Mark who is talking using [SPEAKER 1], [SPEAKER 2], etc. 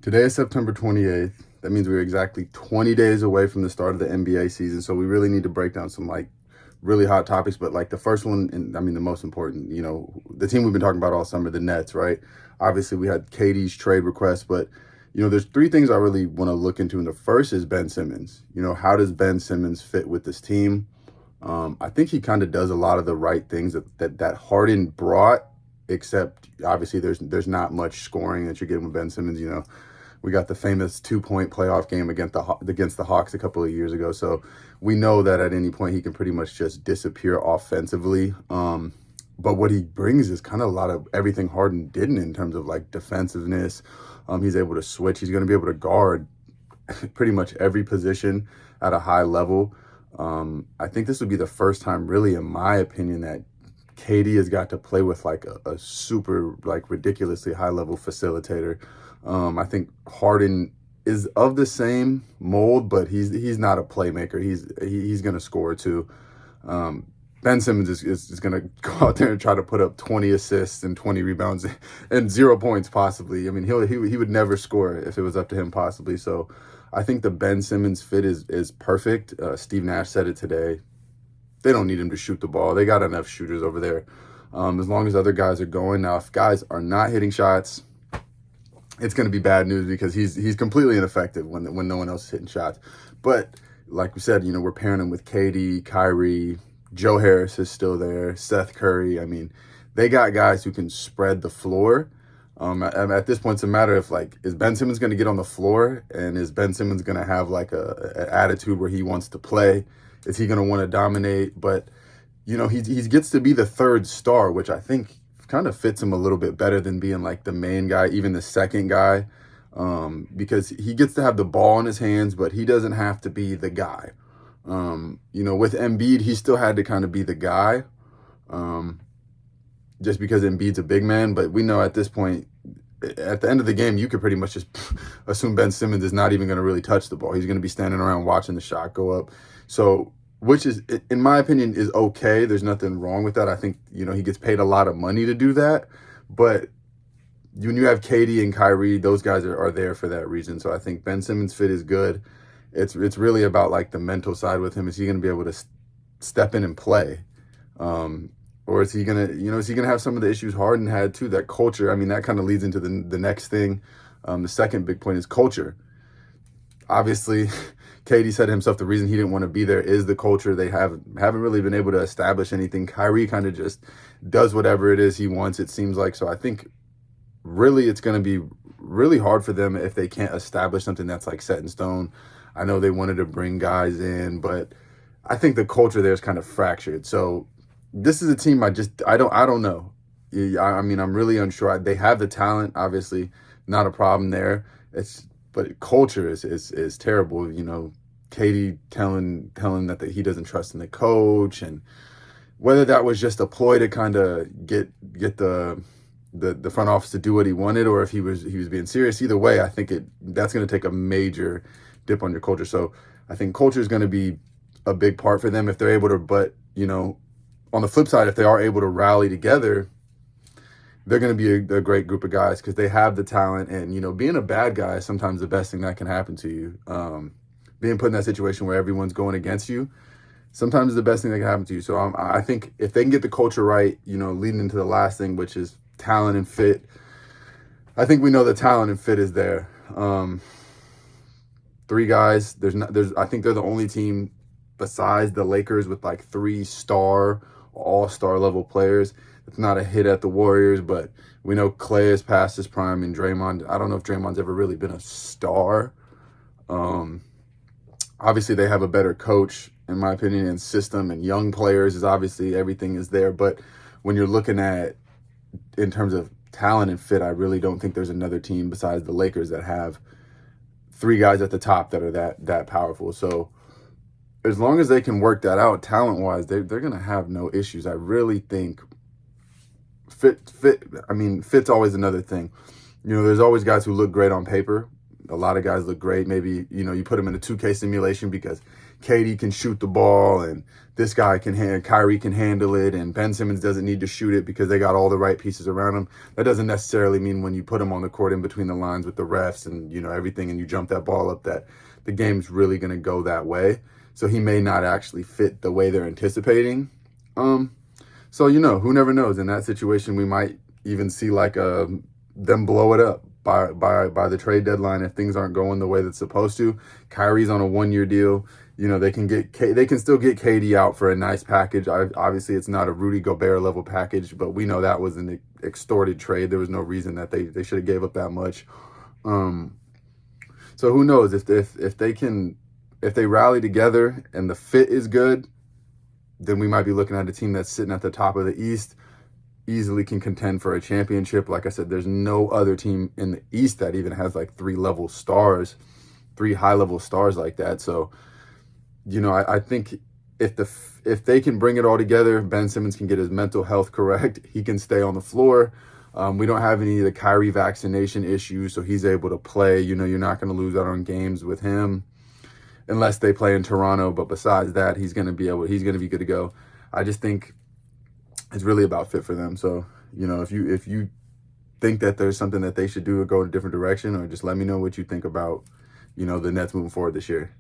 [SPEAKER 1] Today is September 28th. That means we're exactly 20 days away from the start of the NBA season. So we really need to break down some really hot topics. But the first one, and I mean the most important, the team we've been talking about all summer, the Nets, right? Obviously we had KD's trade request, but there's three things I really want to look into. And the first is Ben Simmons. How does Ben Simmons fit with this team? I think he kind of does a lot of the right things that Harden brought, except obviously there's not much scoring that you're getting with Ben Simmons. We got the famous 2-point playoff game against the Hawks a couple of years ago. So we know that at any point he can pretty much just disappear offensively. But what he brings is kind of a lot of everything Harden didn't in terms of defensiveness. He's able to switch. He's going to be able to guard pretty much every position at a high level. I think this would be the first time, really, in my opinion, that KD has got to play with a super ridiculously high level facilitator. I think Harden is of the same mold, but he's not a playmaker. He's going to score too. Ben Simmons is going to go out there and try to put up 20 assists and 20 rebounds and 0 points possibly. I mean, he would never score if it was up to him possibly. So I think the Ben Simmons fit is perfect. Steve Nash said it today. They don't need him to shoot the ball. They got enough shooters over there. As long as other guys are going. Now, if guys are not hitting shots, it's going to be bad news because he's completely ineffective when no one else is hitting shots. But like we said, we're pairing him with KD, Kyrie, Joe Harris is still there, Seth Curry. I mean, they got guys who can spread the floor. At this point, it's a matter of is Ben Simmons going to get on the floor, and is Ben Simmons going to have an attitude where he wants to play? Is he going to want to dominate? But he gets to be the third star, which I think kind of fits him a little bit better than being the main guy, even the second guy, because he gets to have the ball in his hands, but he doesn't have to be the guy. With Embiid, he still had to kind of be the guy, just because Embiid's a big man. But we know at this point, at the end of the game, you could pretty much just assume Ben Simmons is not even going to really touch the ball. He's going to be standing around watching the shot go up. So, which is, in my opinion, is okay. There's nothing wrong with that. I think, he gets paid a lot of money to do that. But when you have KD and Kyrie, those guys are there for that reason. So I think Ben Simmons' fit is good. It's really about the mental side with him. Is he going to be able to step in and play? Or is he gonna have some of the issues Harden had too? That culture. I mean, that kind of leads into the next thing. The second big point is culture. Obviously, KD said himself the reason he didn't want to be there is the culture. They haven't really been able to establish anything. Kyrie kind of just does whatever it is he wants, it seems like. So I think really it's going to be really hard for them if they can't establish something that's set in stone. I know they wanted to bring guys in, but I think the culture there is kind of fractured. So this is a team I don't know. I mean, I'm really unsure. They have the talent, obviously, not a problem there. But culture is terrible. KD telling that he doesn't trust in the coach, and whether that was just a ploy to kind of get the front office to do what he wanted, or if he was being serious. Either way, I think that's going to take a major dip on your culture. So I think culture is going to be a big part for them if they're able to. But on the flip side, if they are able to rally together, they're going to be a great group of guys because they have the talent. And, being a bad guy is sometimes the best thing that can happen to you. Being put in that situation where everyone's going against you, sometimes is the best thing that can happen to you. So I think if they can get the culture right, leading into the last thing, which is talent and fit, I think we know the talent and fit is there. Three guys, I think they're the only team besides the Lakers with 3-star, all-star level players. It's not a hit at the Warriors, but we know Clay is past his prime, and Draymond, I don't know if Draymond's ever really been a star. Obviously, they have a better coach, in my opinion, and system, and young players is obviously everything is there. But when you're looking at, in terms of talent and fit, I really don't think there's another team besides the Lakers that have three guys at the top that are that powerful. So as long as they can work that out talent-wise, they're going to have no issues. I really think fit's always another thing. There's always guys who look great on paper. A lot of guys look great. Maybe, you put them in a 2K simulation because KD can shoot the ball and this guy Kyrie can handle it, and Ben Simmons doesn't need to shoot it because they got all the right pieces around him. That doesn't necessarily mean when you put him on the court in between the lines with the refs and, you know, everything, and you jump that ball up, that the game's really going to go that way. So he may not actually fit the way they're anticipating. So, you know, who never knows? In that situation, we might even see like them blow it up by the trade deadline if things aren't going the way that's supposed to. Kyrie's on a 1-year deal. You know, they can still get KD out for a nice package. Obviously, it's not a Rudy Gobert level package, but we know that was an extorted trade. There was no reason that they should have gave up that much. So who knows if they rally together and the fit is good, then we might be looking at a team that's sitting at the top of the East, easily can contend for a championship. Like I said, there's no other team in the East that even has like 3 high-level stars like that. So, you know, I think if they can bring it all together, Ben Simmons can get his mental health correct. He can stay on the floor. We don't have any of the Kyrie vaccination issues, so he's able to play. You know, you're not going to lose out on games with him unless they play in Toronto. But besides that, he's going to be good to go. I just think it's really about fit for them. So, you know, if you think that there's something that they should do or go in a different direction, or just let me know what you think about, you know, the Nets moving forward this year.